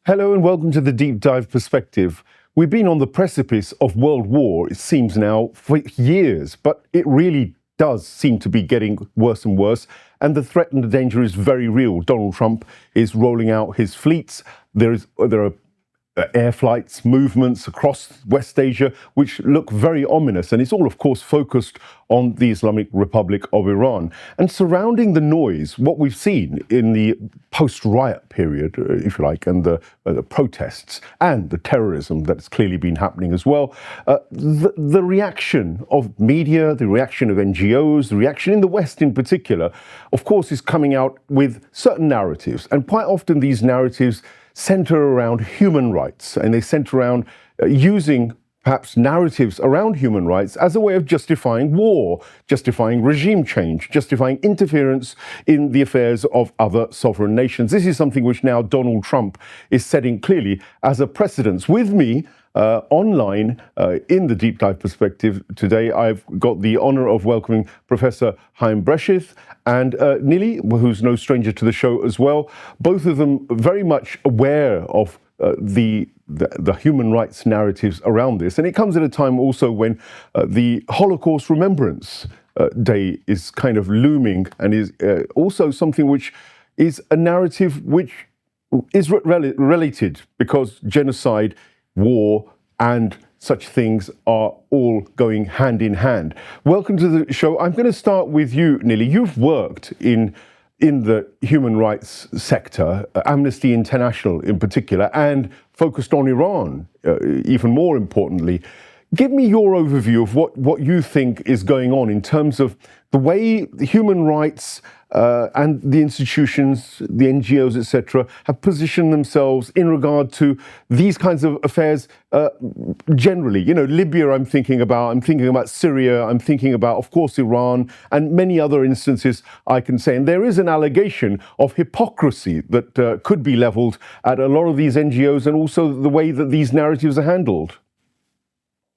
Hello and welcome to the Deep Dive Perspective. We've been on the precipice of World War, it seems now, for years, but it really does seem to be getting worse and worse, and the threat and the danger is very real. Donald Trump is rolling out his fleets. There are air flights, movements across West Asia, which look very ominous. And it's all, of course, focused on the Islamic Republic of Iran. And surrounding the noise, what we've seen in the post-riot period, if you like, and the protests and the terrorism that's clearly been happening as well, the reaction of media, the reaction of NGOs, the reaction in the West in particular, of course, is coming out with certain narratives. And quite often these narratives center around human rights, and they center around using perhaps narratives around human rights as a way of justifying war, justifying regime change, justifying interference in the affairs of other sovereign nations. This is something which now Donald Trump is setting clearly as a precedent. With me online in the Deep Dive Perspective today, I've got the honor of welcoming Professor Haim Bresheeth and Nili, who's no stranger to the show as well. Both of them very much aware of the human rights narratives around this. And it comes at a time also when the Holocaust Remembrance Day is kind of looming, and is also something which is a narrative which is related, because genocide, war, and such things are all going hand in hand. Welcome to the show. I'm going to start with you, Nili. You've worked in the human rights sector, Amnesty International in particular, and focused on Iran, even more importantly. Give me your overview of what you think is going on in terms of the way the human rights and the institutions, the NGOs, etc., have positioned themselves in regard to these kinds of affairs generally. You know, Libya, I'm thinking about Syria, I'm thinking about, of course, Iran, and many other instances I can say. And there is an allegation of hypocrisy that could be leveled at a lot of these NGOs, and also the way that these narratives are handled.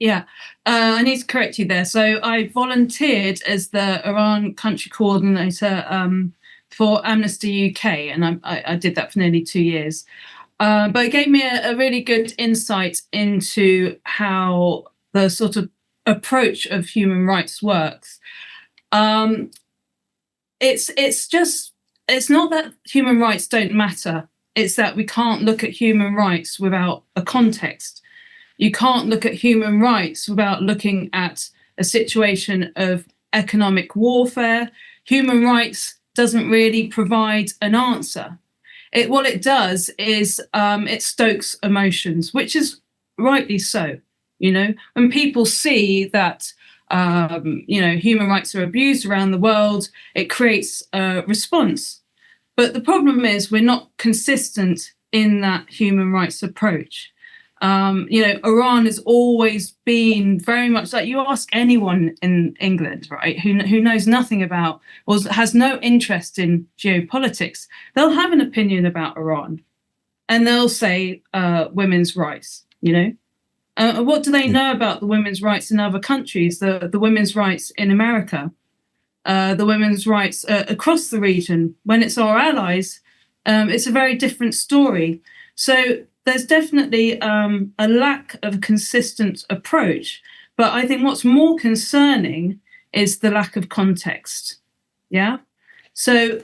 Yeah, I need to correct you there. So I volunteered as the Iran country coordinator for Amnesty UK, and I did that for nearly 2 years. But it gave me a really good insight into how the sort of approach of human rights works. It's not that human rights don't matter. It's that we can't look at human rights without a context. You can't look at human rights without looking at a situation of economic warfare. Human rights doesn't really provide an answer. What it does is it stokes emotions, which is rightly so. You know, when people see that human rights are abused around the world, it creates a response. But the problem is we're not consistent in that human rights approach. Iran has always been very much like, you ask anyone in England, right, who knows nothing about or has no interest in geopolitics, they'll have an opinion about Iran, and they'll say women's rights. What do they know about the women's rights in other countries, the women's rights in America, the women's rights across the region? When it's our allies, it's a very different story. So there's definitely a lack of a consistent approach. But I think what's more concerning is the lack of context. Yeah. So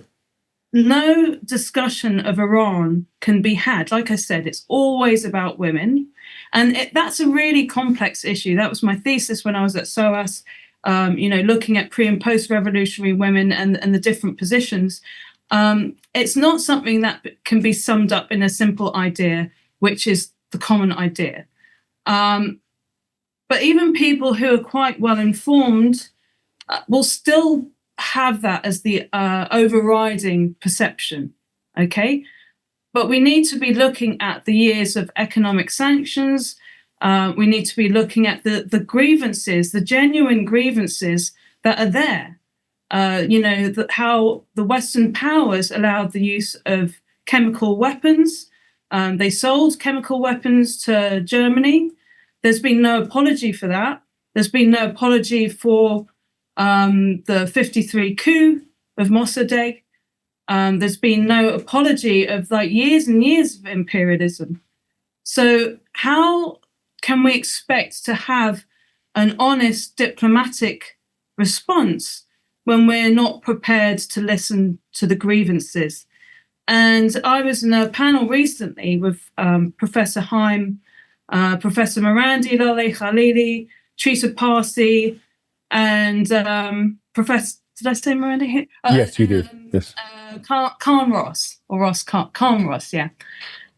no discussion of Iran can be had. Like I said, it's always about women. And that's a really complex issue. That was my thesis when I was at SOAS, looking at pre and post-revolutionary women and the different positions. It's not something that can be summed up in a simple idea, which is the common idea. But even people who are quite well informed will still have that as the overriding perception, okay? But we need to be looking at the years of economic sanctions. We need to be looking at the grievances, the genuine grievances that are there. How the Western powers allowed the use of chemical weapons. They sold chemical weapons to Germany. There's been no apology for that. There's been no apology for the 53 coup of Mossadegh. There's been no apology of like years and years of imperialism. So how can we expect to have an honest diplomatic response when we're not prepared to listen to the grievances? And I was in a panel recently with Professor Haim, Professor Marandi, Lale Khalili, Teresa Parsi, and Professor, did I say Marandi here? Yes, you did. Yes. Khan Ross, or Ross Khan Ross, yeah.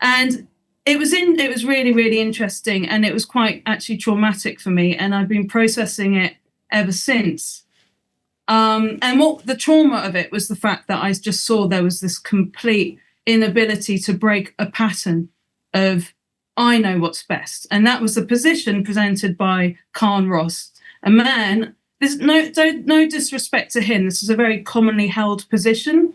And it was really, really interesting, and it was quite actually traumatic for me, and I've been processing it ever since. And what the trauma of it was the fact that I just saw there was this complete inability to break a pattern of I know what's best. And that was the position presented by Khan Ross, a man. There's no disrespect to him. This is a very commonly held position.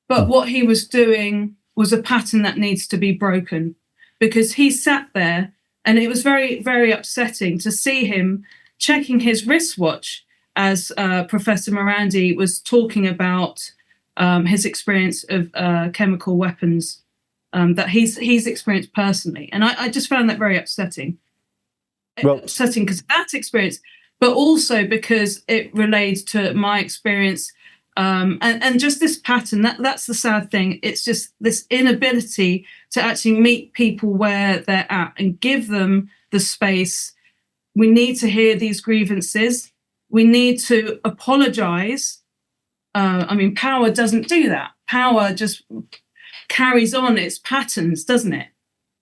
But what he was doing was a pattern that needs to be broken, because he sat there and it was very, very upsetting to see him checking his wristwatch as Professor Marandi was talking about his experience of chemical weapons that he's experienced personally. And I just found that very upsetting. Well, upsetting because of that experience, but also because it relates to my experience. And just this pattern, that's the sad thing. It's just this inability to actually meet people where they're at and give them the space. We need to hear these grievances. We need to apologize. I mean, power doesn't do that. Power just carries on its patterns, doesn't it?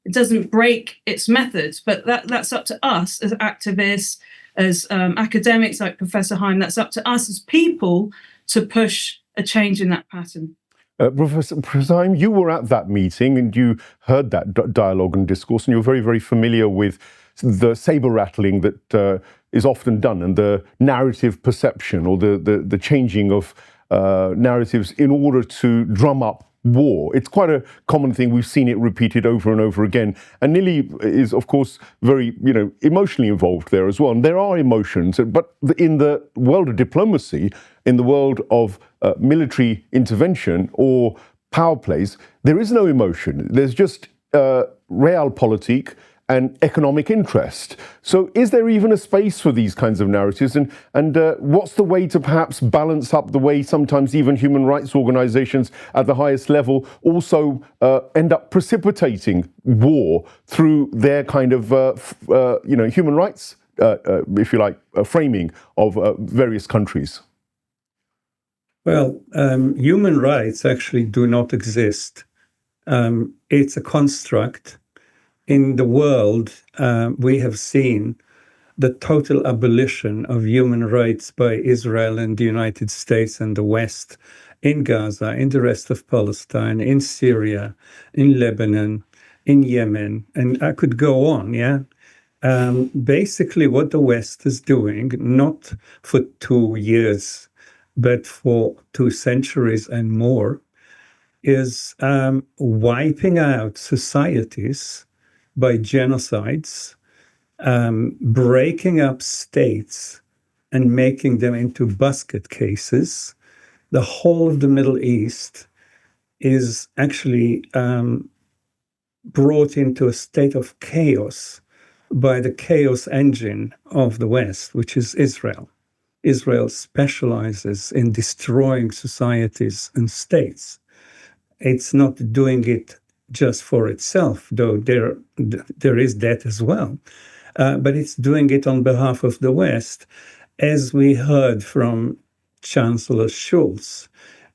It doesn't break its methods, but that's up to us as activists, as academics like Professor Haim. That's up to us as people to push a change in that pattern. Professor Haim, you were at that meeting and you heard that dialogue and discourse, and you're very, very familiar with the saber rattling that is often done, and the narrative perception, or the changing of narratives in order to drum up war. It's quite a common thing. We've seen it repeated over and over again. And Nili is, of course, very, emotionally involved there as well. And there are emotions, but in the world of diplomacy, in the world of military intervention or power plays, there is no emotion. There's just realpolitik and economic interest. So is there even a space for these kinds of narratives? And what's the way to perhaps balance up the way sometimes even human rights organizations at the highest level also end up precipitating war through their kind of, human rights, if you like, framing of various countries? Well, human rights actually do not exist. It's a construct. In the world, we have seen the total abolition of human rights by Israel and the United States and the West in Gaza, in the rest of Palestine, in Syria, in Lebanon, in Yemen, and I could go on, yeah? Basically, what the West is doing, not for 2 years, but for 2 centuries and more, is wiping out societies by genocides, breaking up states and making them into basket cases. The whole of the Middle East is actually brought into a state of chaos by the chaos engine of the West, which is Israel. Israel specializes in destroying societies and states. It's not doing it just for itself, though there is that as well. But it's doing it on behalf of the West, as we heard from Chancellor Schulz,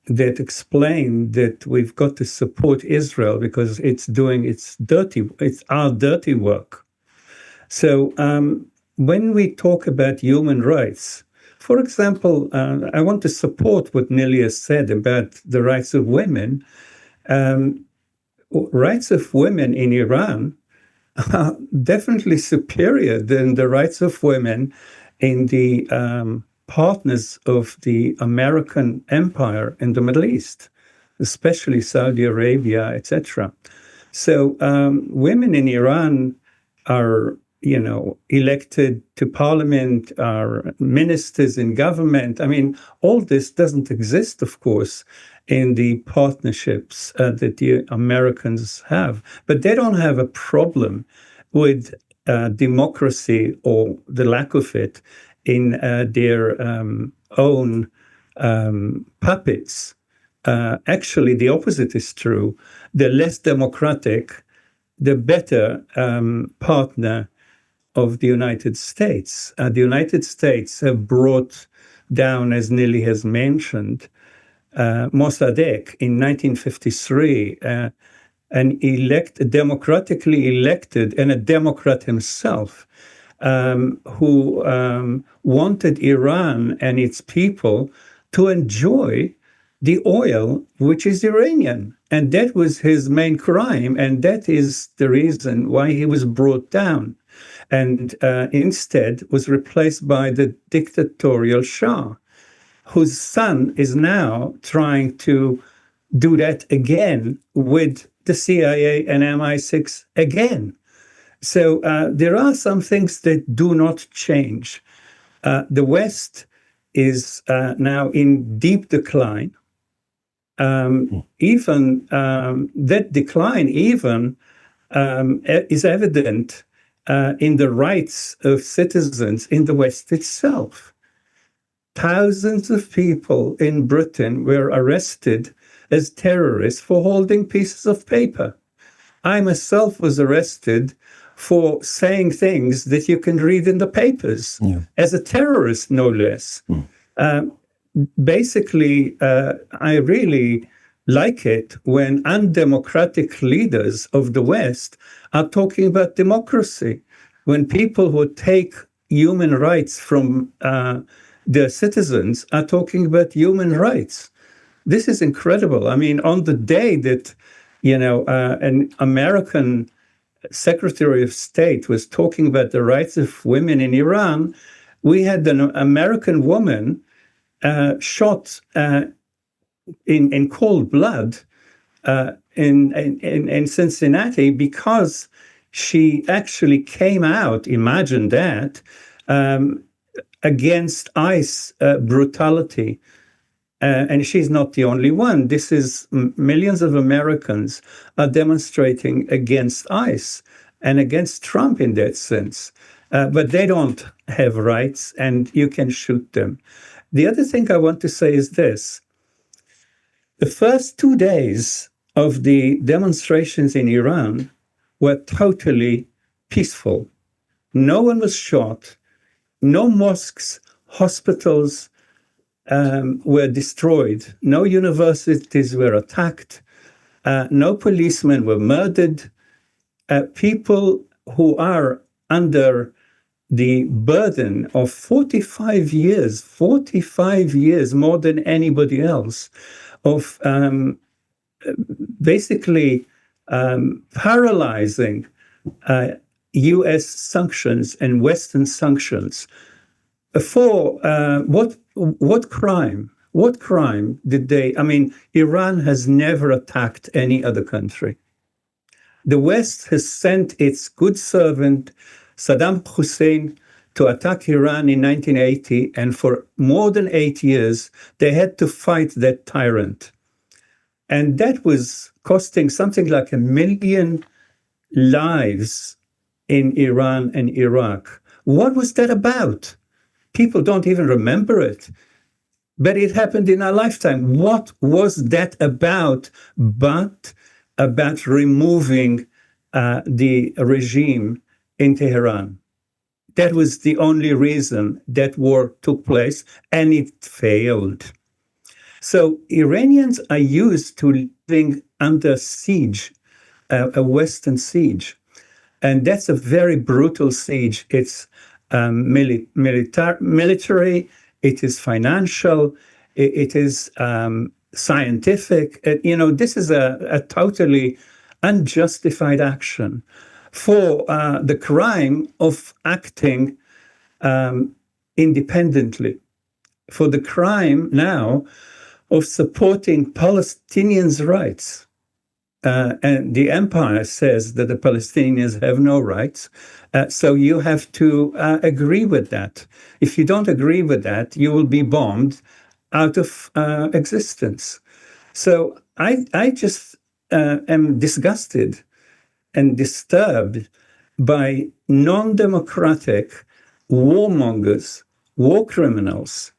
that explained that we've got to support Israel because it's doing it's our dirty work. So when we talk about human rights, for example, I want to support what Nelia said about the rights of women. Rights of women in Iran are definitely superior than the rights of women in the partners of the American empire in the Middle East, especially Saudi Arabia, etc. So women in Iran are, elected to parliament, are ministers in government. I mean, all this doesn't exist, of course, in the partnerships that the Americans have. But they don't have a problem with democracy or the lack of it in their own puppets. Actually, the opposite is true. The less democratic, the better partner of the United States. The United States have brought down, as Nili has mentioned, Mossadegh in 1953, democratically elected, and a Democrat himself, who wanted Iran and its people to enjoy the oil, which is Iranian. And that was his main crime. And that is the reason why he was brought down and instead was replaced by the dictatorial Shah, whose son is now trying to do that again with the CIA and MI6 again. So there are some things that do not change. The West is now in deep decline. Even that decline is evident in the rights of citizens in the West itself. Thousands of people in Britain were arrested as terrorists for holding pieces of paper. I myself was arrested for saying things that you can read in the papers, as a terrorist, no less. Basically, I really like it when undemocratic leaders of the West are talking about democracy, when people who take human rights from their citizens are talking about human rights. This is incredible. I mean, on the day that, an American Secretary of State was talking about the rights of women in Iran, we had an American woman shot in cold blood in Cincinnati because she actually came out, imagine that, against ICE brutality. And she's not the only one. This is millions of Americans are demonstrating against ICE and against Trump in that sense. But they don't have rights, and you can shoot them. The other thing I want to say is this. The first 2 days of the demonstrations in Iran were totally peaceful. No one was shot. No mosques, hospitals were destroyed. No universities were attacked. No policemen were murdered. People who are under the burden of 45 years more than anybody else, of basically paralyzing U.S. sanctions and Western sanctions. For what crime? What crime did they? I mean, Iran has never attacked any other country. The West has sent its good servant, Saddam Hussein, to attack Iran in 1980, and for more than 8 years, they had to fight that tyrant. And that was costing something like 1 million lives in Iran and Iraq. What was that about? People don't even remember it. But it happened in our lifetime. What was that about but about removing the regime in Tehran? That was the only reason that war took place, and it failed. So Iranians are used to living under siege, a Western siege. And that's a very brutal siege. It's military, it is financial, it is scientific. This is a totally unjustified action for the crime of acting independently, for the crime now of supporting Palestinians' rights. And the empire says that the Palestinians have no rights. So you have to agree with that. If you don't agree with that, you will be bombed out of existence. So I just am disgusted and disturbed by non-democratic warmongers, war criminals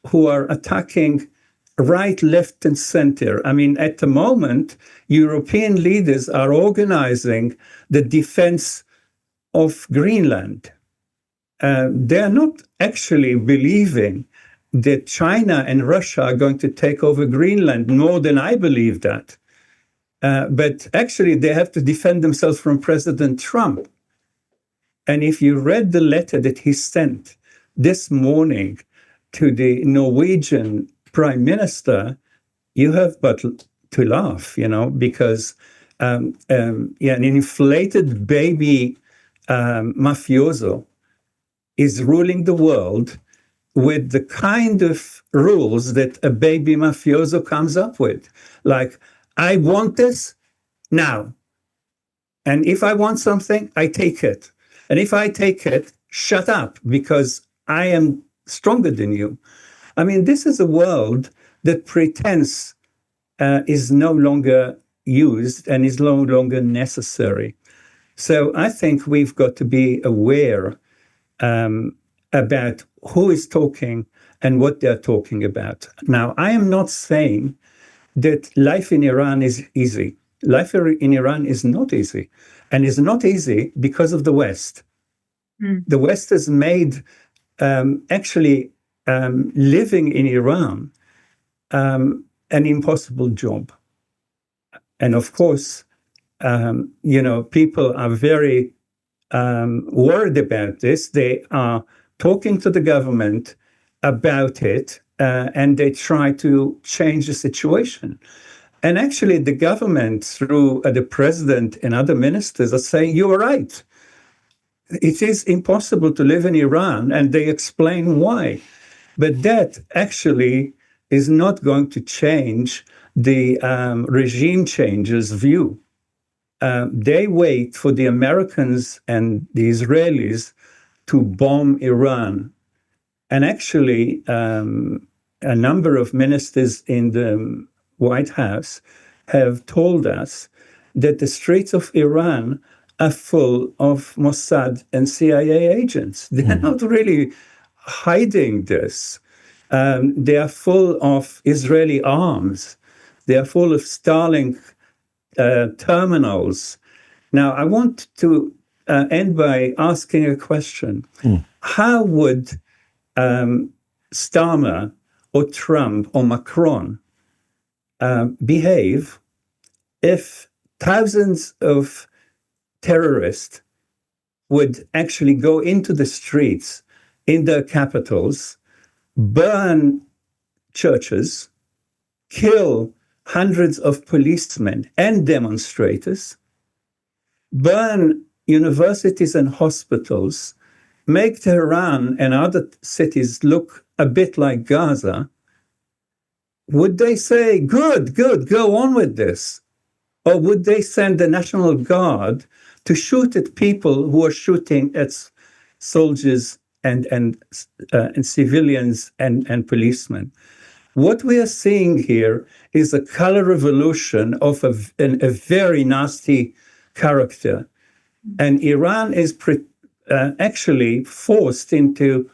who are attacking right, left, and center. I mean, at the moment, European leaders are organizing the defense of Greenland. They are not actually believing that China and Russia are going to take over Greenland more than I believe that. But actually, they have to defend themselves from President Trump. And if you read the letter that he sent this morning to the Norwegian Prime Minister, you have but to laugh, because an inflated baby mafioso is ruling the world with the kind of rules that a baby mafioso comes up with. Like, I want this now. And if I want something, I take it. And if I take it, shut up, because I am stronger than you. I mean, this is a world that pretense is no longer used and is no longer necessary. So I think we've got to be aware about who is talking and what they're talking about. Now, I am not saying that life in Iran is easy. Life in Iran is not easy, and is not easy because of the West. The West has made living in Iran an impossible job. And of course, people are very worried about this. They are talking to the government about it, and they try to change the situation. And actually, the government, through the president and other ministers, are saying, you are right. It is impossible to live in Iran, and they explain why. But that actually is not going to change the regime changer's view. They wait for the Americans and the Israelis to bomb Iran. And actually, a number of ministers in the White House have told us that the streets of Iran are full of Mossad and CIA agents. They're not really hiding this. They are full of Israeli arms. They are full of Starlink terminals. Now, I want to end by asking a question. How would Starmer or Trump or Macron behave if thousands of terrorists would actually go into the streets in their capitals, burn churches, kill hundreds of policemen and demonstrators, burn universities and hospitals, make Tehran and other cities look a bit like Gaza? Would they say, good, go on with this? Or would they send the National Guard to shoot at people who are shooting at soldiers and civilians and policemen? What we are seeing here is a color revolution of a very nasty character. And Iran is actually forced into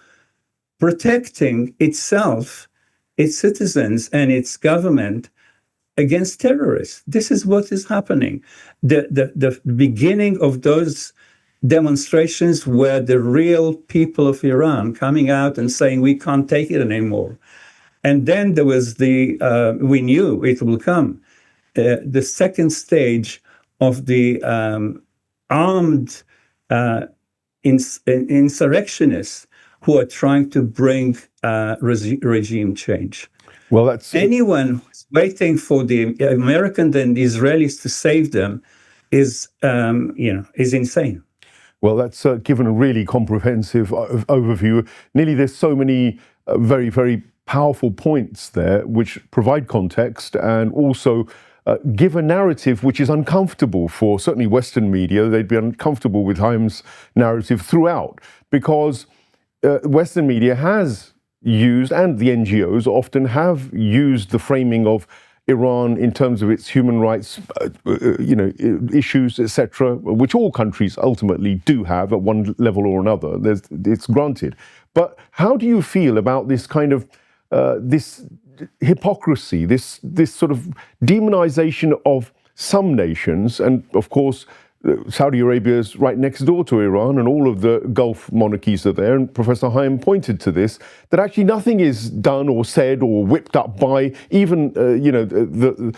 protecting itself, its citizens, and its government against terrorists. This is what is happening. The beginning of those demonstrations were the real people of Iran coming out and saying, we can't take it anymore. And then there was we knew it will come, the second stage of the armed insurrectionists who are trying to bring regime change. Well, that's anyone who's waiting for the Americans and the Israelis to save them is insane. Well, that's given a really comprehensive overview. Nearly, there's so many very, very powerful points there which provide context and also give a narrative which is uncomfortable for certainly Western media. They'd be uncomfortable with Haim's narrative throughout because Western media has used, and the NGOs often have used, the framing of Iran in terms of its human rights, issues, etc., which all countries ultimately do have at one level or another. It's granted. But how do you feel about this kind of this hypocrisy, this sort of demonization of some nations, and of course, Saudi Arabia is right next door to Iran, and all of the Gulf monarchies are there. And Professor Haim pointed to this, that actually nothing is done or said or whipped up by even the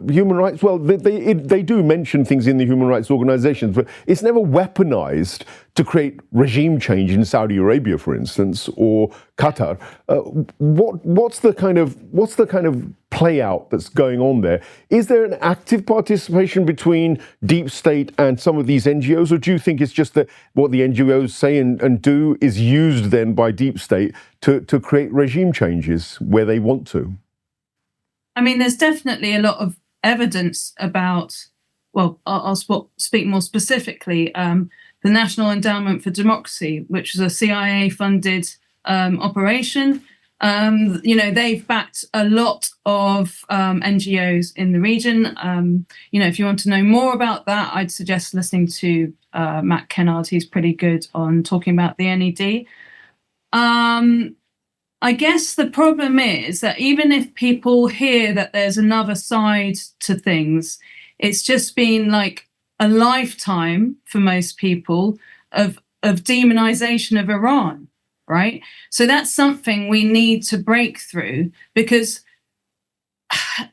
human rights. Well, they do mention things in the human rights organizations, but it's never weaponized to create regime change in Saudi Arabia, for instance, or Qatar. What's the kind of play out that's going on there? Is there an active participation between deep state and some of these NGOs, or do you think it's just that what the NGOs say and do is used then by deep state to create regime changes where they want to? I mean, there's definitely a lot of evidence about, well, I'll speak more specifically, the National Endowment for Democracy, which is a CIA-funded operation. They've backed a lot of NGOs in the region. If you want to know more about that, I'd suggest listening to Matt Kennard. He's pretty good on talking about the NED. I guess the problem is that even if people hear that there's another side to things, it's just been like a lifetime for most people of demonization of Iran. Right? So that's something we need to break through, because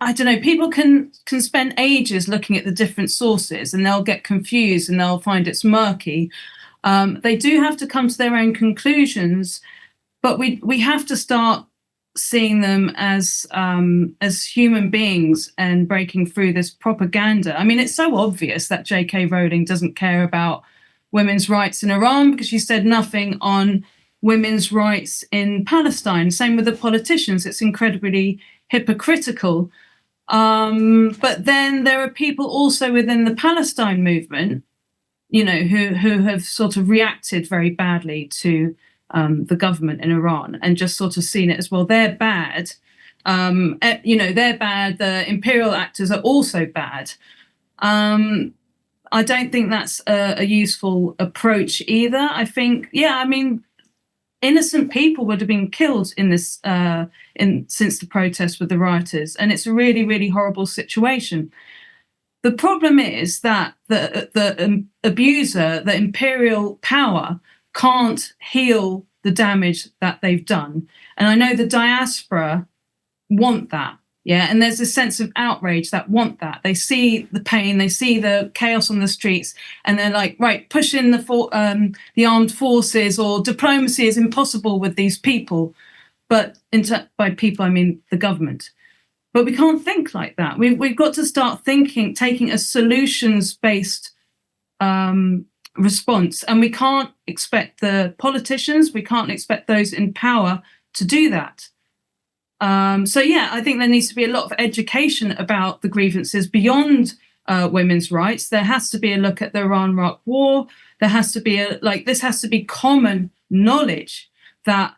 I don't know, people can spend ages looking at the different sources and they'll get confused and they'll find it's murky. They do have to come to their own conclusions, but we have to start seeing them as human beings and breaking through this propaganda. I mean, it's so obvious that J.K. Rowling doesn't care about women's rights in Iran because she said nothing on women's rights in Palestine. Same with the politicians. It's incredibly hypocritical. But then there are people also within the Palestine movement, who have sort of reacted very badly to the government in Iran and just sort of seen it as, well, they're bad. They're bad. The imperial actors are also bad. I don't think that's a useful approach either. I think, innocent people would have been killed in this since the protests with the rioters, and it's a really, really horrible situation. The problem is that the abuser, the imperial power, can't heal the damage that they've done, and I know the diaspora want that. Yeah, and there's a sense of outrage that want that. They see the pain, they see the chaos on the streets, and they're like, right, push in the armed forces, or diplomacy is impossible with these people. But by people, I mean the government. But we can't think like that. We've got to start taking a solutions-based response, and we can't expect the politicians, we can't expect those in power to do that. I think there needs to be a lot of education about the grievances beyond women's rights. There has to be a look at the Iran-Iraq war. There has to be this has to be common knowledge that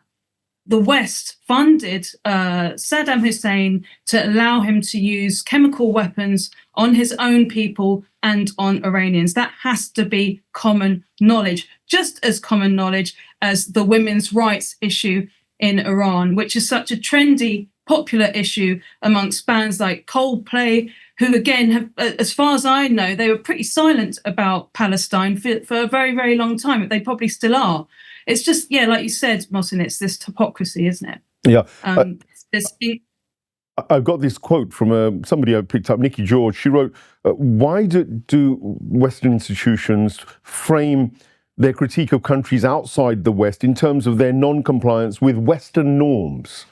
the West funded Saddam Hussein to allow him to use chemical weapons on his own people and on Iranians. That has to be common knowledge, just as common knowledge as the women's rights issue in Iran, which is such a trendy, popular issue amongst bands like Coldplay, who again have, as far as I know, they were pretty silent about Palestine for a very, very long time, but they probably still are. It's just, like you said, Mohsen, it's this hypocrisy, isn't it? Yeah. I've got this quote from somebody I picked up, Nikki George. She wrote, why do Western institutions frame their critique of countries outside the West in terms of their non-compliance with Western norms?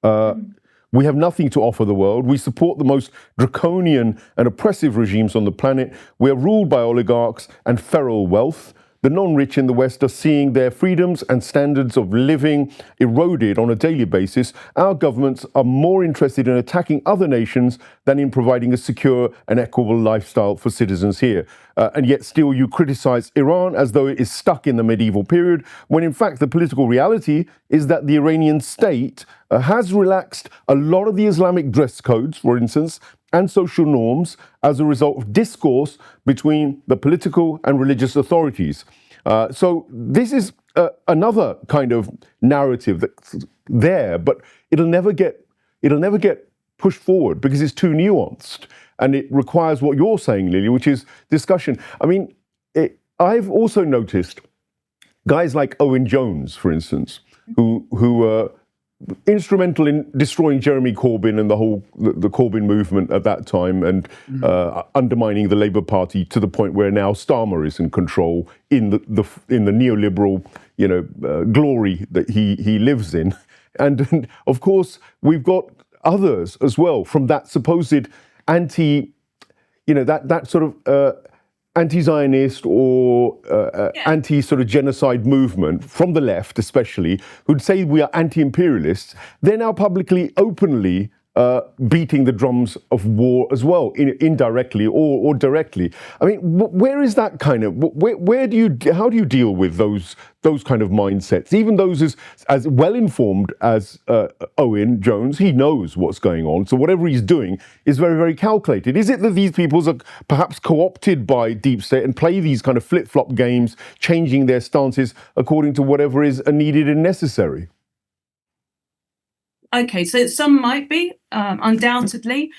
We have nothing to offer the world. We support the most draconian and oppressive regimes on the planet. We are ruled by oligarchs and feral wealth. the non-rich in the West are seeing their freedoms and standards of living eroded on a daily basis, our governments are more interested in attacking other nations than in providing a secure and equitable lifestyle for citizens here. And yet still you criticize Iran as though it is stuck in the medieval period, when in fact the political reality is that the Iranian state has relaxed a lot of the Islamic dress codes, for instance, and social norms as a result of discourse between the political and religious authorities. So this is another kind of narrative that's there, but it'll never get pushed forward because it's too nuanced, and it requires what you're saying, Lily, which is discussion. I mean, I've also noticed guys like Owen Jones, for instance, who were instrumental in destroying Jeremy Corbyn and the Corbyn movement at that time, and undermining the Labour Party to the point where now Starmer is in control in the neoliberal, glory that he lives in, and of course we've got others as well from that supposed anti, that sort of anti-Zionist or anti sort of genocide movement from the left, especially, who'd say we are anti-imperialists. They're now publicly, openly beating the drums of war as well, indirectly or directly. I mean, where is that kind of? How do you deal with those kind of mindsets? Even those as well informed as Owen Jones, he knows what's going on. So whatever he's doing is very, very calculated. Is it that these people are perhaps co-opted by deep state and play these kind of flip-flop games, changing their stances according to whatever is needed and necessary? Okay, so some might be, undoubtedly,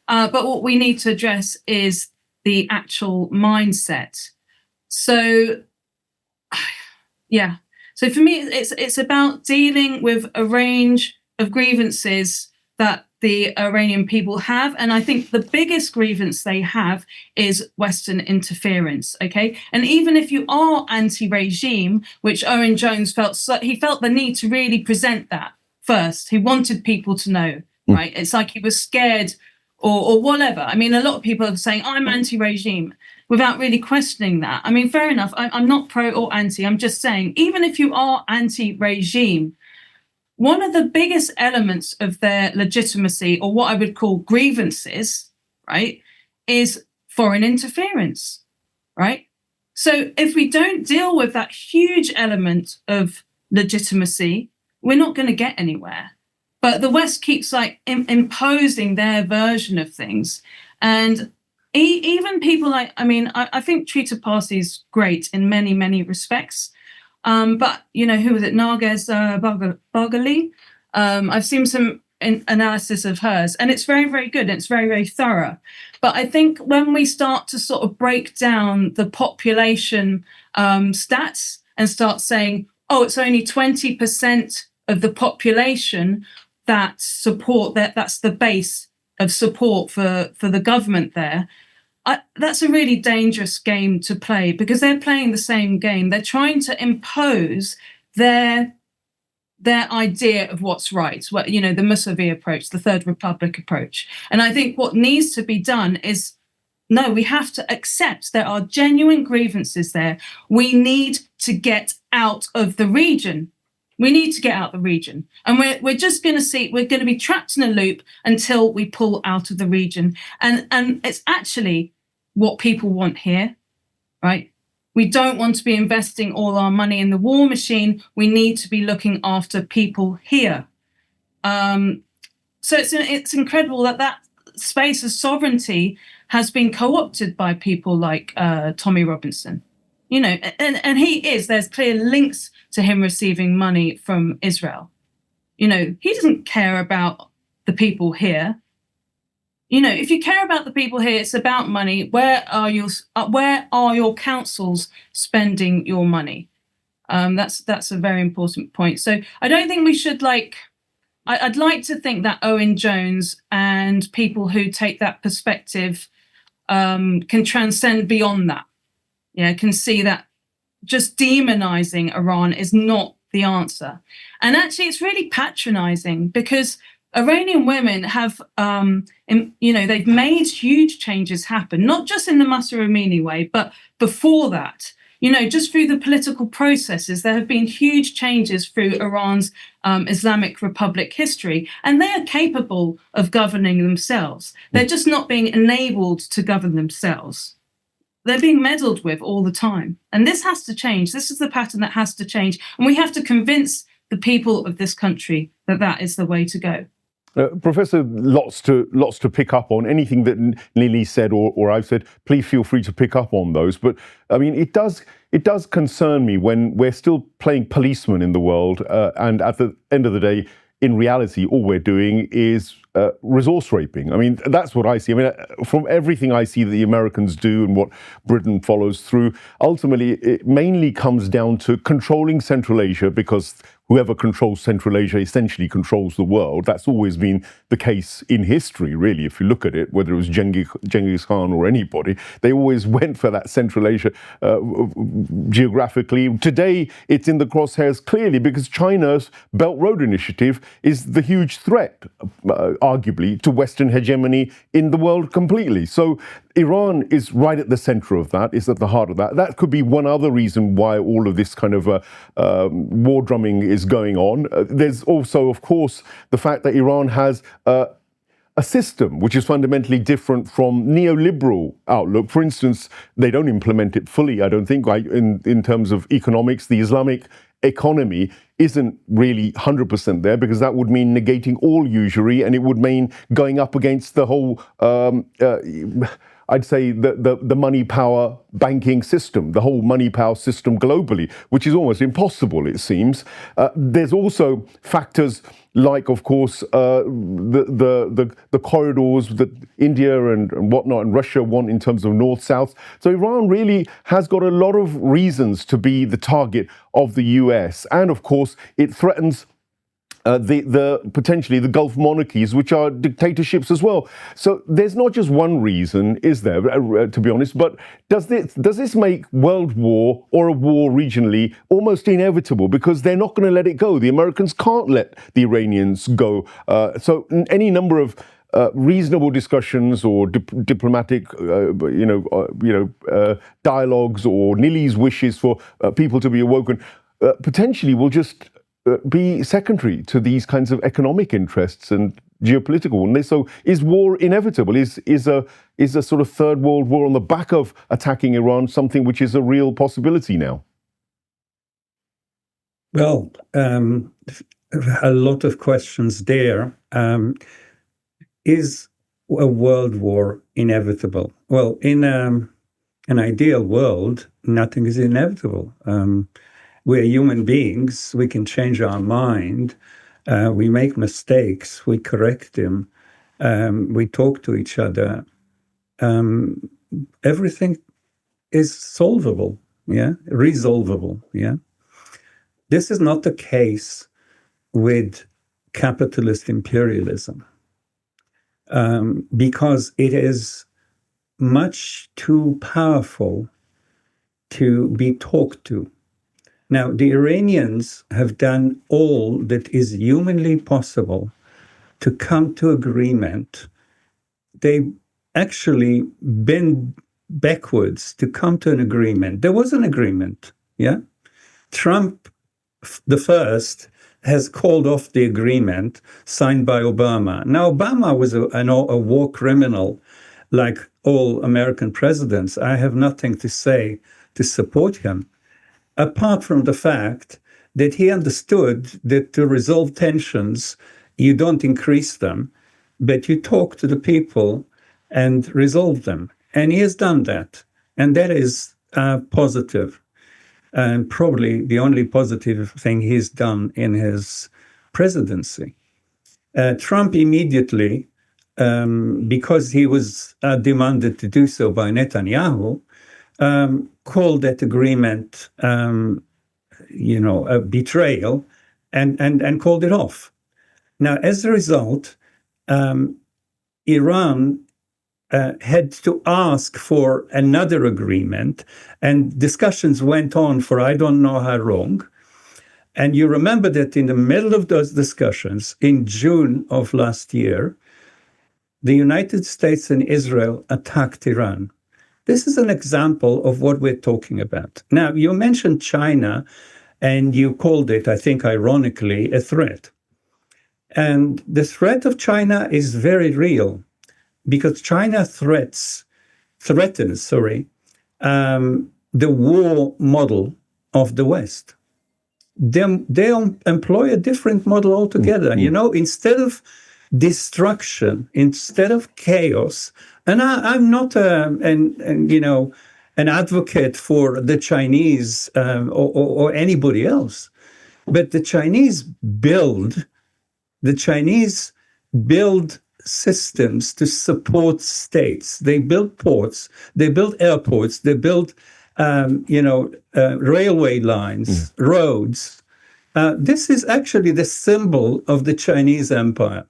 but what we need to address is the actual mindset. So, yeah. So for me, it's about dealing with a range of grievances that the Iranian people have, and I think the biggest grievance they have is Western interference. Okay, and even if you are anti-regime, which Owen Jones felt the need to really present that. First, he wanted people to know, right? It's like he was scared or whatever. I mean, a lot of people are saying, I'm anti-regime, without really questioning that. I mean, fair enough. I'm not pro or anti. I'm just saying, even if you are anti-regime, one of the biggest elements of their legitimacy, or what I would call grievances, right, is foreign interference, right? So if we don't deal with that huge element of legitimacy, we're not going to get anywhere. But the West keeps imposing their version of things. And even people like, I think Trita Parsi is great in many, many respects. But, who was it? Narges Barghali. I've seen some analysis of hers, and it's very, very good. It's very, very thorough. But I think when we start to sort of break down the population stats and start saying, oh, it's only 20% of the population that support that's the base of support for the government there. That's a really dangerous game to play, because they're playing the same game. They're trying to impose their idea of what's right, the Mousavi approach, the Third Republic approach. And I think what needs to be done is, no, we have to accept there are genuine grievances there. We need to get out of the region. We need to get out of the region. And we're just going to see, we're going to be trapped in a loop until we pull out of the region. And it's actually what people want here, right? We don't want to be investing all our money in the war machine. We need to be looking after people here. So it's incredible that space of sovereignty has been co-opted by people like Tommy Robinson. And there's clear links to him receiving money from Israel. He doesn't care about the people here. If you care about the people here, it's about money. Where are your councils spending your money? That's a very important point. So I don't think we should I'd like to think that Owen Jones and people who take that perspective can transcend beyond that. Can see that just demonizing Iran is not the answer. And actually, it's really patronizing, because Iranian women have, they've made huge changes happen, not just in the Mahsa Amini way, but before that. just through the political processes, there have been huge changes through Iran's Islamic Republic history, and they are capable of governing themselves. They're just not being enabled to govern themselves. They're being meddled with all the time. And this has to change. This is the pattern that has to change. And we have to convince the people of this country that that is the way to go. Professor, lots to pick up on. Anything that Lily said or I've said, please feel free to pick up on those. But I mean, it does concern me when we're still playing policeman in the world, and at the end of the day, in reality, all we're doing is resource raping. I mean, that's what I see. I mean, from everything I see that the Americans do and what Britain follows through, ultimately, it mainly comes down to controlling Central Asia, because whoever controls Central Asia essentially controls the world. That's always been the case in history, really. If you look at it, whether it was Genghis Khan or anybody, they always went for that Central Asia geographically. Today, it's in the crosshairs clearly because China's Belt Road Initiative is the huge threat, arguably, to Western hegemony in the world completely. So Iran is right at the center of that, is at the heart of that. That could be one other reason why all of this kind of war drumming is going on. There's also, of course, the fact that Iran has a system which is fundamentally different from neoliberal outlook. For instance, they don't implement it fully, I don't think, in terms of economics. The Islamic economy isn't really 100% there, because that would mean negating all usury, and it would mean going up against the whole I'd say the money power banking system, the whole money power system globally, which is almost impossible, it seems. There's also factors like, of course, the corridors that India and whatnot and Russia want in terms of north-south. So Iran really has got a lot of reasons to be the target of the US. And of course, it threatens potentially the Gulf monarchies, which are dictatorships as well. So there's not just one reason, is there, to be honest, but does this make world war or a war regionally almost inevitable, because they're not going to let it go? The Americans can't let the Iranians go. So any number of reasonable discussions or diplomatic, dialogues, or Nili's wishes for people to be awoken, potentially will just be secondary to these kinds of economic interests and geopolitical. And so, is war inevitable? Is a sort of third world war on the back of attacking Iran something which is a real possibility now? Well, a lot of questions there. Is a world war inevitable? Well, in an ideal world, nothing is inevitable. We're human beings. We can change our mind. We make mistakes. We correct them. We talk to each other. Everything is solvable, resolvable, This is not the case with capitalist imperialism, because it is much too powerful to be talked to. Now, the Iranians have done all that is humanly possible to come to agreement. They actually bend backwards to come to an agreement. There was an agreement, Trump, the first, has called off the agreement signed by Obama. Now, Obama was a war criminal, like all American presidents. I have nothing to say to support him, apart from the fact that he understood that to resolve tensions, you don't increase them, but you talk to the people and resolve them. And he has done that. And that is positive. And probably the only positive thing he's done in his presidency. Trump immediately, because he was demanded to do so by Netanyahu, called that agreement, a betrayal, and called it off. Now, as a result, Iran had to ask for another agreement, and discussions went on for I don't know how long. And you remember that in the middle of those discussions, in June of last year, the United States and Israel attacked Iran. This is an example of what we're talking about. Now, you mentioned China, and you called it, I think ironically, a threat. And the threat of China is very real, because China threatens, the war model of the West. They employ a different model altogether. You know, instead of destruction, instead of chaos, and I'm not an advocate for the Chinese or anybody else, but the Chinese build systems to support states. They build ports, they build airports, they build railway lines, roads. This is actually the symbol of the Chinese empire.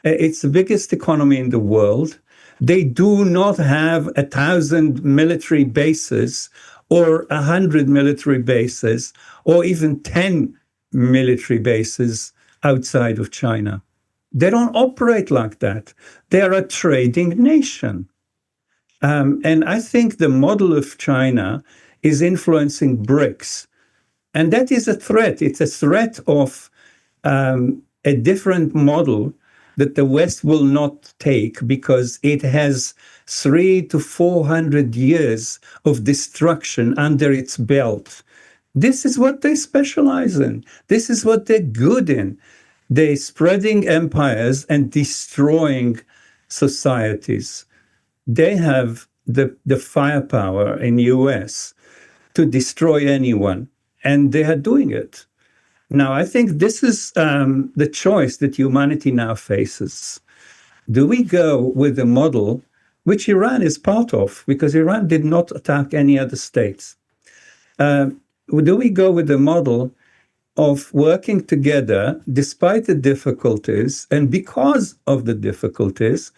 It's the biggest economy in the world. They do not have 1,000 military bases or 100 military bases or even 10 military bases outside of China. They don't operate like that. They are a trading nation. And I think the model of China is influencing BRICS. And that is a threat. It's a threat of a different model that the West will not take because it has 300 to 400 years of destruction under its belt. This is what they specialize in. This is what they're good in. They're spreading empires and destroying societies. They have the firepower in the US to destroy anyone, and they are doing it. Now, I think this is the choice that humanity now faces. Do we go with a model, which Iran is part of, because Iran did not attack any other states? Do we go with the model of working together despite the difficulties and because of the difficulties,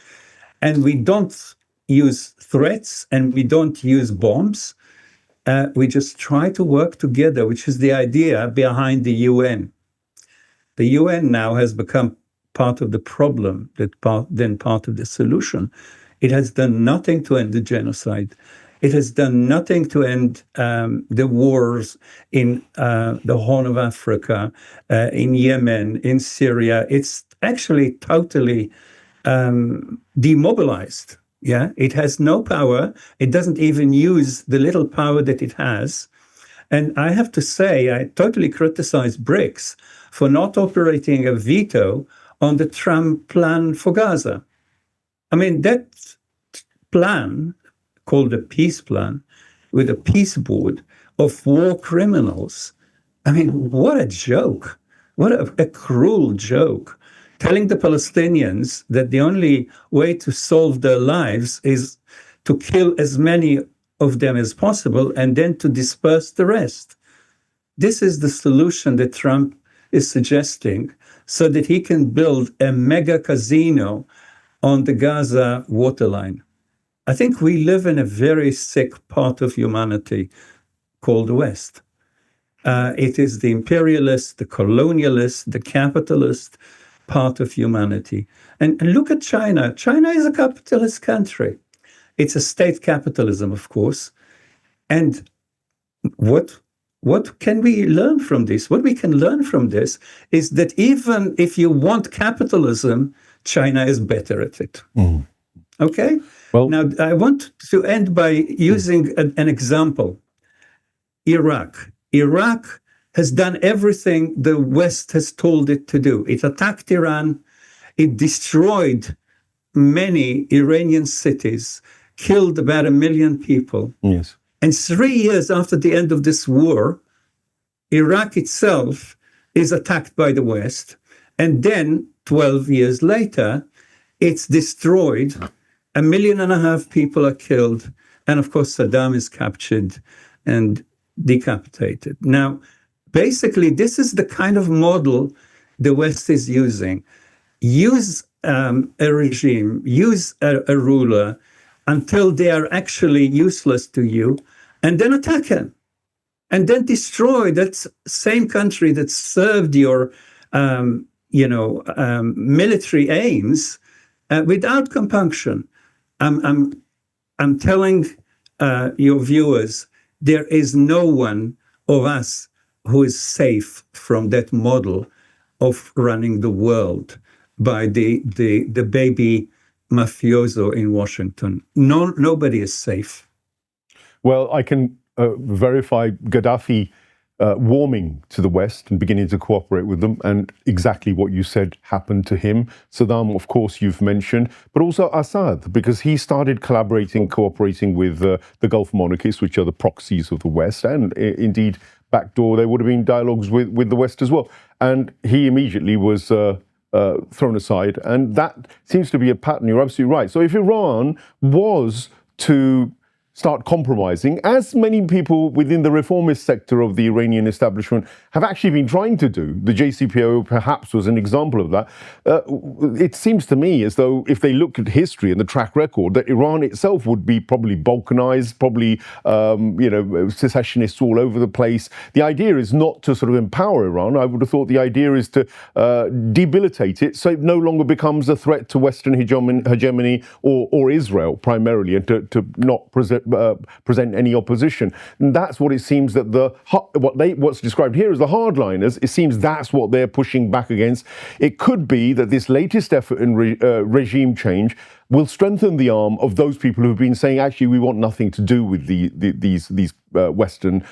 and we don't use threats and we don't use bombs? We just try to work together, which is the idea behind the UN. The UN now has become part of the problem, then part of the solution. It has done nothing to end the genocide. It has done nothing to end the wars in the Horn of Africa, in Yemen, in Syria. It's actually totally demobilized. Yeah, it has no power. It doesn't even use the little power that it has. And I have to say, I totally criticize BRICS for not operating a veto on the Trump plan for Gaza. I mean, that plan, called a peace plan, with a peace board of war criminals. I mean, what a joke. What a cruel joke. Telling the Palestinians that the only way to solve their lives is to kill as many of them as possible and then to disperse the rest. This is the solution that Trump is suggesting so that he can build a mega casino on the Gaza waterline. I think we live in a very sick part of humanity called the West. It is the imperialist, the colonialist, the capitalist part of humanity. And look at China. China is a capitalist country. It's a state capitalism, of course. And what can we learn from this? What we can learn from this is that even if you want capitalism, China is better at it. Mm. Okay? Well, now, I want to end by using an example. Iraq. Iraq has done everything the West has told it to do. It attacked Iran. It destroyed many Iranian cities, killed about 1 million people. Yes. And 3 years after the end of this war, Iraq itself is attacked by the West. And then 12 years later, it's destroyed. 1.5 million people are killed. And of course, Saddam is captured and decapitated. Now, basically, this is the kind of model the West is using. Use a regime, use a ruler until they are actually useless to you, and then attack him. And then destroy that same country that served your military aims without compunction. I'm telling your viewers, there is no one of us who is safe from that model of running the world by the baby mafioso in Washington. Nobody is safe. Well, I can verify Gaddafi warming to the West and beginning to cooperate with them, and exactly what you said happened to him. Saddam, of course, you've mentioned, but also Assad, because he started cooperating with the Gulf monarchies, which are the proxies of the West, and indeed, backdoor, there would have been dialogues with the West as well. And he immediately was thrown aside, and that seems to be a pattern. You're absolutely right. So if Iran was to start compromising, as many people within the reformist sector of the Iranian establishment have actually been trying to do. The JCPOA perhaps was an example of that. It seems to me as though if they look at history and the track record, that Iran itself would be probably balkanized, probably secessionists all over the place. The idea is not to sort of empower Iran. I would have thought the idea is to debilitate it so it no longer becomes a threat to Western hegemony or Israel primarily, and to not present any opposition. And that's what it seems that what's described here as the hardliners, it seems that's what they're pushing back against. It could be that this latest effort in regime change will strengthen the arm of those people who've been saying, actually, we want nothing to do with these Western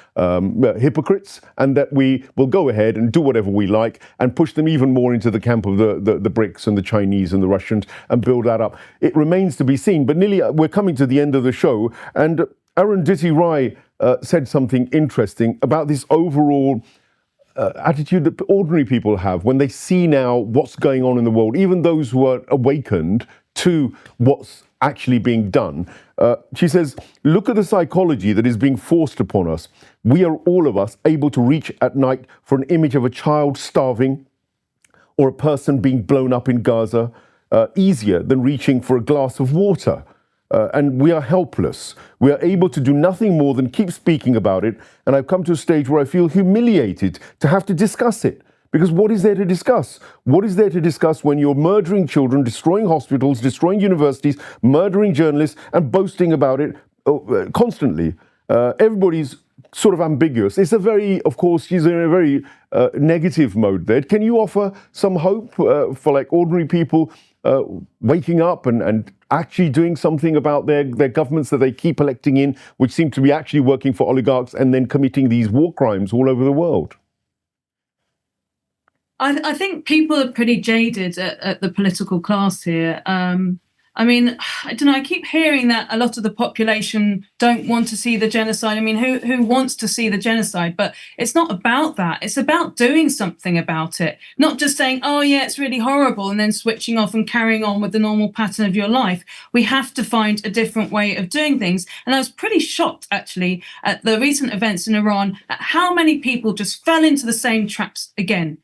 hypocrites, and that we will go ahead and do whatever we like and push them even more into the camp of the BRICS and the Chinese and the Russians and build that up. It remains to be seen. But Nili, we're coming to the end of the show, and Arundhati Rai said something interesting about this overall attitude that ordinary people have when they see now what's going on in the world, even those who are awakened to what's actually being done. She says, look at the psychology that is being forced upon us. We are, all of us, able to reach at night for an image of a child starving or a person being blown up in Gaza easier than reaching for a glass of water. And we are helpless. We are able to do nothing more than keep speaking about it. And I've come to a stage where I feel humiliated to have to discuss it. Because what is there to discuss? What is there to discuss when you're murdering children, destroying hospitals, destroying universities, murdering journalists, and boasting about it constantly? Everybody's sort of ambiguous. It's a very, of course, she's in a very negative mode there. Can you offer some hope for like ordinary people waking up and actually doing something about their governments that they keep electing in, which seem to be actually working for oligarchs and then committing these war crimes all over the world? I think people are pretty jaded at the political class here. I mean, I don't know, I keep hearing that a lot of the population don't want to see the genocide. I mean, who wants to see the genocide? But it's not about that. It's about doing something about it. Not just saying, oh yeah, it's really horrible, and then switching off and carrying on with the normal pattern of your life. We have to find a different way of doing things. And I was pretty shocked, actually, at the recent events in Iran, at how many people just fell into the same traps again,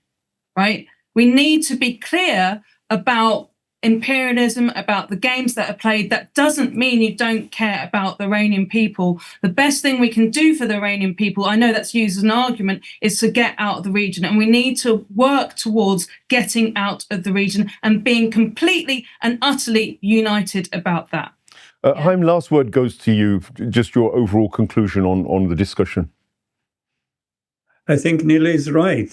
right? We need to be clear about imperialism, about the games that are played. That doesn't mean you don't care about the Iranian people. The best thing we can do for the Iranian people, I know that's used as an argument, is to get out of the region. And we need to work towards getting out of the region and being completely and utterly united about that. Haim, last word goes to you, just your overall conclusion on the discussion. I think Nili is right.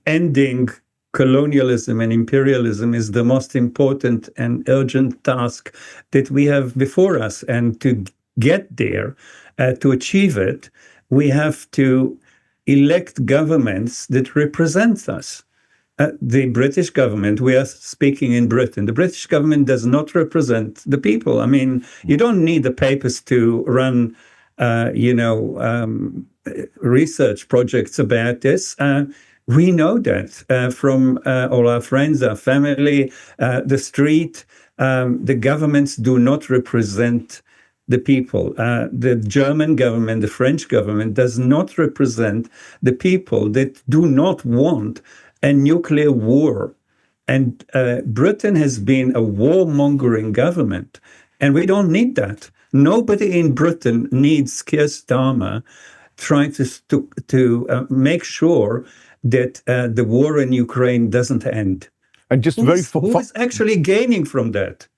Ending colonialism and imperialism is the most important and urgent task that we have before us. And to get there, to achieve it, we have to elect governments that represent us. The British government, we are speaking in Britain, the British government does not represent the people. I mean, you don't need the papers to run, research projects about this. We know that from all our friends, our family, the street. The governments do not represent the people. The German government, the French government does not represent the people that do not want a nuclear war. And Britain has been a warmongering government, and we don't need that. Nobody in Britain needs Keir Starmer trying to make sure that the war in Ukraine doesn't end. And just who is actually gaining from that?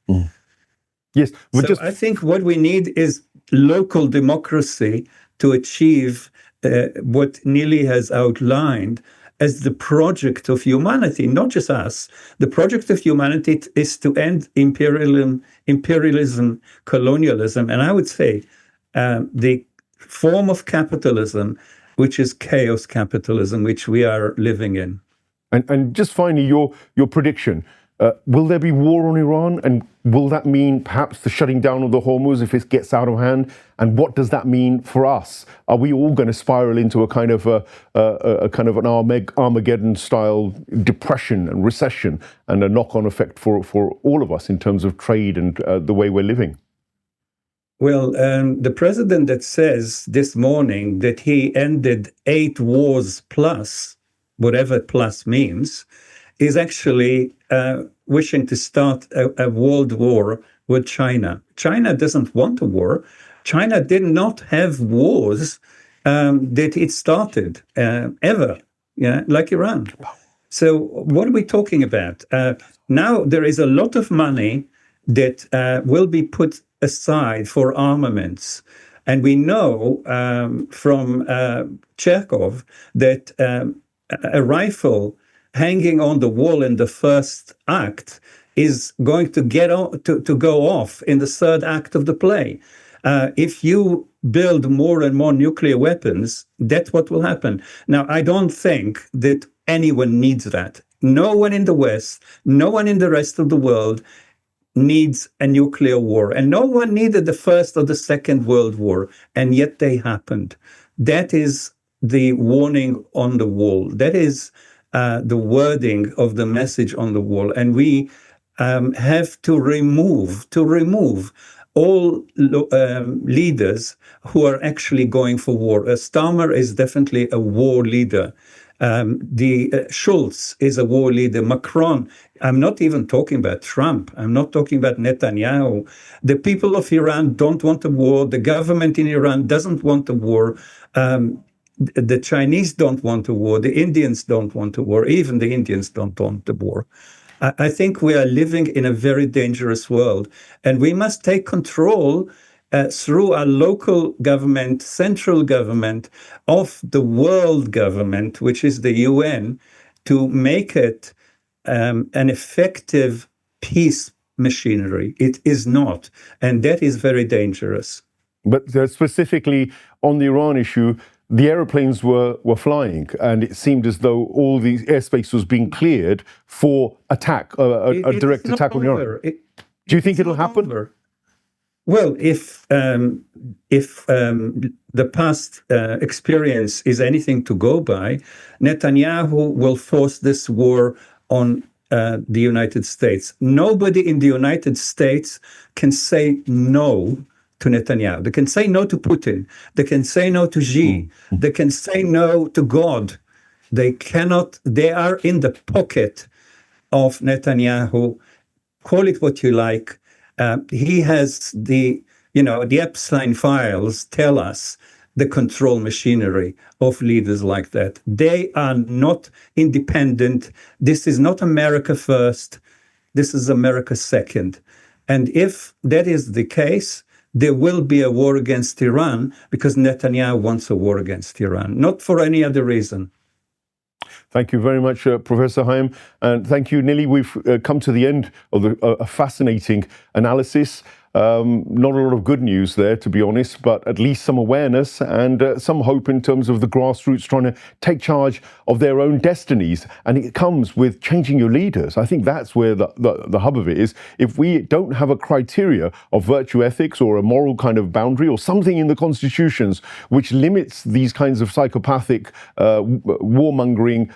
Yes, but So I think what we need is local democracy to achieve what Neely has outlined as the project of humanity, not just us. The project of humanity is to end imperialism, colonialism, and I would say the form of capitalism, which is chaos capitalism, which we are living in. And just finally, your prediction. Will there be war on Iran? And will that mean perhaps the shutting down of the Hormuz if it gets out of hand? And what does that mean for us? Are we all going to spiral into a kind of an Armageddon-style depression and recession and a knock-on effect for all of us in terms of trade and the way we're living? Well, the president that says this morning that he ended 8 wars plus, whatever plus means, is actually wishing to start a world war with China. China doesn't want a war. China did not have wars that it started ever, like Iran. So what are we talking about? Now there is a lot of money that will be put aside for armaments. And we know from Chekhov that a rifle hanging on the wall in the first act is going to go off in the third act of the play. If you build more and more nuclear weapons, that's what will happen. Now, I don't think that anyone needs that. No one in the West, no one in the rest of the world needs a nuclear war. And no one needed the First or the Second World War, and yet they happened. That is the warning on the wall. That is the wording of the message on the wall. And we have to remove all leaders who are actually going for war. Starmer is definitely a war leader. Schultz is a war leader. Macron, I'm not even talking about Trump. I'm not talking about Netanyahu. The people of Iran don't want a war. The government in Iran doesn't want a war. The Chinese don't want a war. The Indians don't want a war. Even the Indians don't want a war. I think we are living in a very dangerous world, and we must take control through our local government, central government, of the world government, which is the UN, to make it an effective peace machinery. It is not, and that is very dangerous. But specifically on the Iran issue, the aeroplanes were flying, and it seemed as though all the airspace was being cleared for attack, a direct attack on Iran. Do you think it'll happen? Over. Well, if the past experience is anything to go by, Netanyahu will force this war on the United States. Nobody in the United States can say no to Netanyahu. They can say no to Putin. They can say no to Xi. They can say no to God. They cannot. They are in the pocket of Netanyahu. Call it what you like. He has the Epstein files tell us the control machinery of leaders like that. They are not independent. This is not America first. This is America second. And if that is the case, there will be a war against Iran because Netanyahu wants a war against Iran, not for any other reason. Thank you very much, Professor Haim. And thank you, Nili. We've come to the end of a fascinating analysis. Not a lot of good news there, to be honest, but at least some awareness and some hope in terms of the grassroots trying to take charge of their own destinies. And it comes with changing your leaders. I think that's where the hub of it is. If we don't have a criteria of virtue ethics or a moral kind of boundary or something in the constitutions which limits these kinds of psychopathic, warmongering,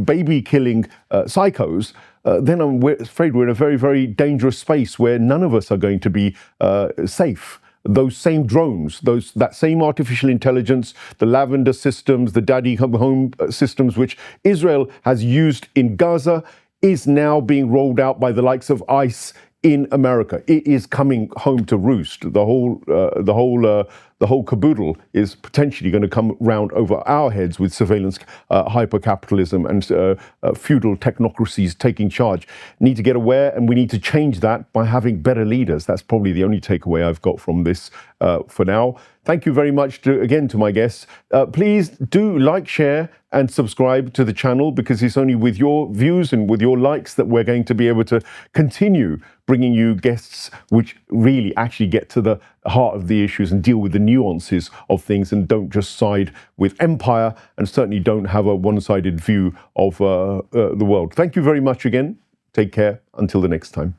baby-killing psychos, then I'm afraid we're in a very, very dangerous space where none of us are going to be safe. Those same drones, that same artificial intelligence, the Lavender systems, the Daddy Home systems, which Israel has used in Gaza, is now being rolled out by the likes of ICE in America. It is coming home to roost. The whole caboodle is potentially going to come round over our heads with surveillance, hyper-capitalism, and feudal technocracies taking charge. Need to get aware, and we need to change that by having better leaders. That's probably the only takeaway I've got from this for now. Thank you very much again to my guests. Please do like, share, and subscribe to the channel, because it's only with your views and with your likes that we're going to be able to continue bringing you guests which really actually get to the heart of the issues and deal with the nuances of things, and don't just side with empire, and certainly don't have a one-sided view of the world. Thank you very much again. Take care. Until the next time.